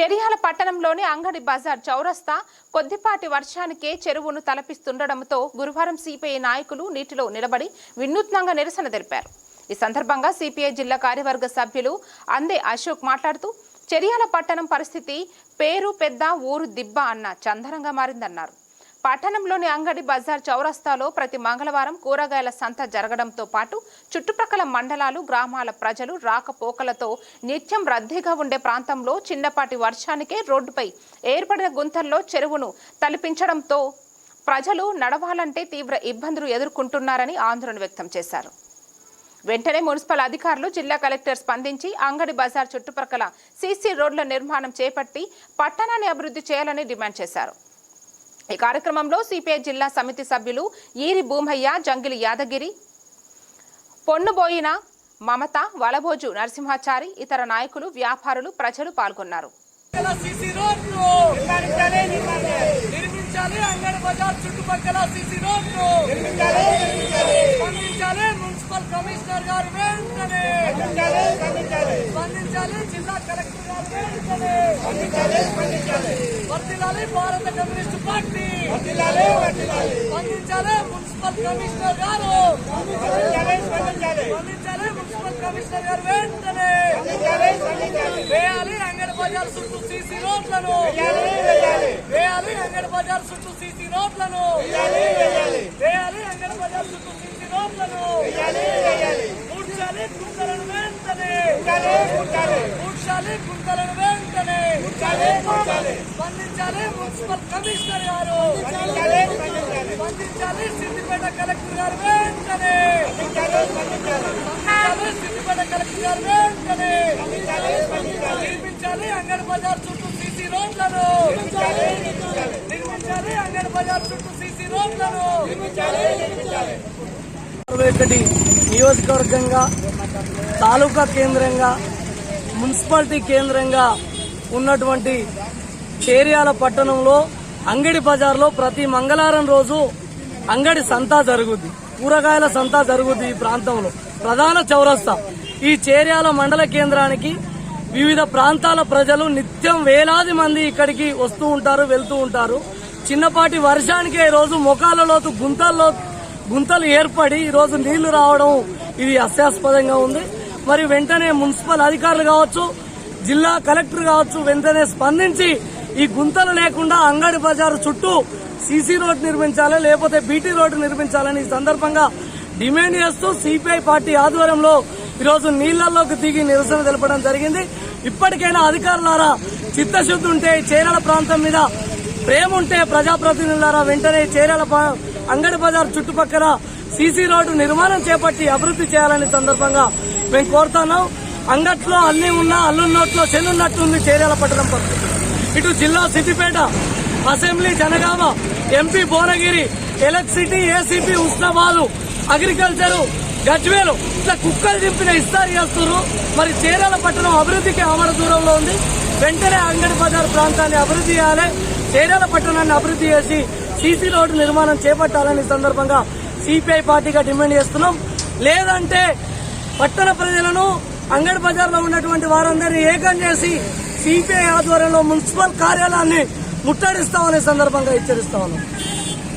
చెరియాల పట్టణంలోని అంగడి బజార్ చౌరస్తా కొద్దిపాటి వర్షానికే చెరువును తలపిస్తుండడంతో గురువారం సిపిఐ నాయకులు నీటిలో నిలబడి వినూత్నంగా నిరసన తెలిపారు. ఈ సందర్భంగా సిపిఐ జిల్లా కార్యవర్గ సభ్యులు అందే అశోక్ మాట్లాడుతూ చెరియాల పట్టణం పరిస్థితి పేరు పెద్ద ఊరు దిబ్బ అన్న చందనంగా మారిందన్నారు. పట్టణంలోని అంగడి బజార్ చౌరస్తాలో ప్రతి మంగళవారం కూరగాయల సంత జరగడంతో పాటు చుట్టుప్రక్కల మండలాలు గ్రామాల ప్రజలు రాకపోకలతో నిత్యం రద్దీగా ఉండే ప్రాంతంలో చిన్నపాటి వర్షానికే రోడ్డుపై ఏర్పడిన గుంతల్లో చెరువును తలపించడంతో ప్రజలు నడవాలంటే తీవ్ర ఇబ్బందులు ఎదుర్కొంటున్నారని ఆందోళన వ్యక్తం చేశారు. వెంటనే మున్సిపల్ అధికారులు జిల్లా కలెక్టర్ స్పందించి అంగడి బజార్ చుట్టుప్రక్కల సీసీ రోడ్ల నిర్మాణం చేపట్టి పట్టణాన్ని అభివృద్ధి చేయాలని డిమాండ్ చేశారు. ఈ కార్యక్రమంలో సిపిఐ జిల్లా సమితి సభ్యులు ఈరి భూమయ్య, జంగిలి యాదగిరి, పొన్నుబోయిన మమత, వలభోజు నరసింహాచారి, ఇతర నాయకులు, వ్యాపారులు, ప్రజలు పాల్గొన్నారు. మున్సిపల్ కమిషనర్ గారు వెంటనే స్పందించాలి. జిల్లా కలెక్టర్ గారు వెంటనే వర్ధిల్లాలి. భారత కమ్యూనిస్టు పార్టీ స్పందించాలి. మున్సిపల్ కమిషనర్ గారు స్పందించాలి. మున్సిపల్ కమిషనర్ గారు వెంటనే వేయాలి. అంగడి బజార్ చుట్టూ సీసీ రోడ్లను వేయాలి. అంగడి బజార్ చుట్టూ సీసీ రోడ్లను వేయాలి. అంగడి బజార్ చుట్టూ సీసీ రోడ్లను పూడ్చాలి. గుంతలను వెంటనే పూడ్చాలి. గుంతలను వెంటనే స్పందించాలి. మున్సిపల్ కమిషనర్ గారు స్పందించాలి. సిద్దిపేట కలెక్టర్ గారు వెంటనే స్పందించాలి. సిద్దిపేట కలెక్టర్ గారు వెంటనే నిర్మించాలి. అంగడి బజార్ చుట్టూ సీసీ రోడ్లను నిర్మించాలి. అంగడి బజార్ చుట్టూ సీసీ రోడ్లను 61 నియోజకవర్గంగా, తాలూకా కేంద్రంగా, మున్సిపాలిటీ కేంద్రంగా ఉన్నటువంటి చేర్యాల పట్టణంలో అంగడి బజార్లో ప్రతి మంగళవారం రోజు అంగడి సంతా జరుగుద్ది, కూరగాయల సంతా జరుగుద్ది. ఈ ప్రాంతంలో ప్రధాన చౌరస్తా. ఈ చేర్యాల మండల కేంద్రానికి వివిధ ప్రాంతాల ప్రజలు నిత్యం వేలాది మంది ఇక్కడికి వస్తూ ఉంటారు, వెళ్తూ ఉంటారు. చిన్నపాటి వర్షానికే ఈరోజు మొఖాలలోతు గుంతలు ఏర్పడి ఈరోజు నీళ్లు రావడం ఇది హాస్యాస్పదంగా ఉంది. మరి వెంటనే మున్సిపల్ అధికారులు కావచ్చు, జిల్లా కలెక్టర్ కావచ్చు, వెంటనే స్పందించి ఈ గుంతలు లేకుండా అంగడి బజారు చుట్టూ సీసీ రోడ్డు నిర్మించాలి, లేకపోతే బీటీ రోడ్డు నిర్మించాలని ఈ సందర్భంగా డిమాండ్ చేస్తూ సిపిఐ పార్టీ ఆధ్వర్యంలో ఈరోజు నీళ్లలోకి దిగి నిరసన తెలపడం జరిగింది. ఇప్పటికైనా అధికారులారా చిత్తశుద్ధి ఉంటే, చేరాల ప్రాంతం మీద ప్రేమ ఉంటే ప్రజాప్రతినిధులారా వెంటనే చేరాల అంగడి బజార్ చుట్టుపక్కల సీసీ రోడ్డు నిర్మాణం చేపట్టి అభివృద్ధి చేయాలని సందర్భంగా మేము కోరుతున్నాం. అంగట్లో అన్ని ఉన్నా అల్లున్నట్లో చెల్లున్నట్టుంది చేర్యాల పట్టణం పరిస్థితి. ఇటు జిల్లా Siddipet, assembly Jangaon, MP Bhuvanagiri, electricity, ACP Husnabad, agriculture, Gajwel ఇట్లా కుక్కలు దింపిన ఇస్తారు చేస్తున్నారు. మరి చేర్యాల పట్టణం అభివృద్ధికి ఆమడ దూరంలో ఉంది. వెంటనే అంగడి బజార్ ప్రాంతాన్ని అభివృద్ధి చేయాలి, చేర్యాల పట్టణాన్ని అభివృద్ధి చేసి సీసీ రోడ్డు నిర్మాణం చేపట్టాలని సందర్భంగా సిపిఐ పార్టీగా డిమాండ్ చేస్తున్నాం. లేదంటే పట్టణ ప్రజలను, అంగడి బజార్లో ఉన్నటువంటి వారందరినీ ఏకం చేసి సిపిఐ ఆధ్వర్యంలో మున్సిపల్ కార్యాలయాన్ని ముట్టడిస్తామనే సందర్భంగా హెచ్చరిస్తా ఉన్నాం.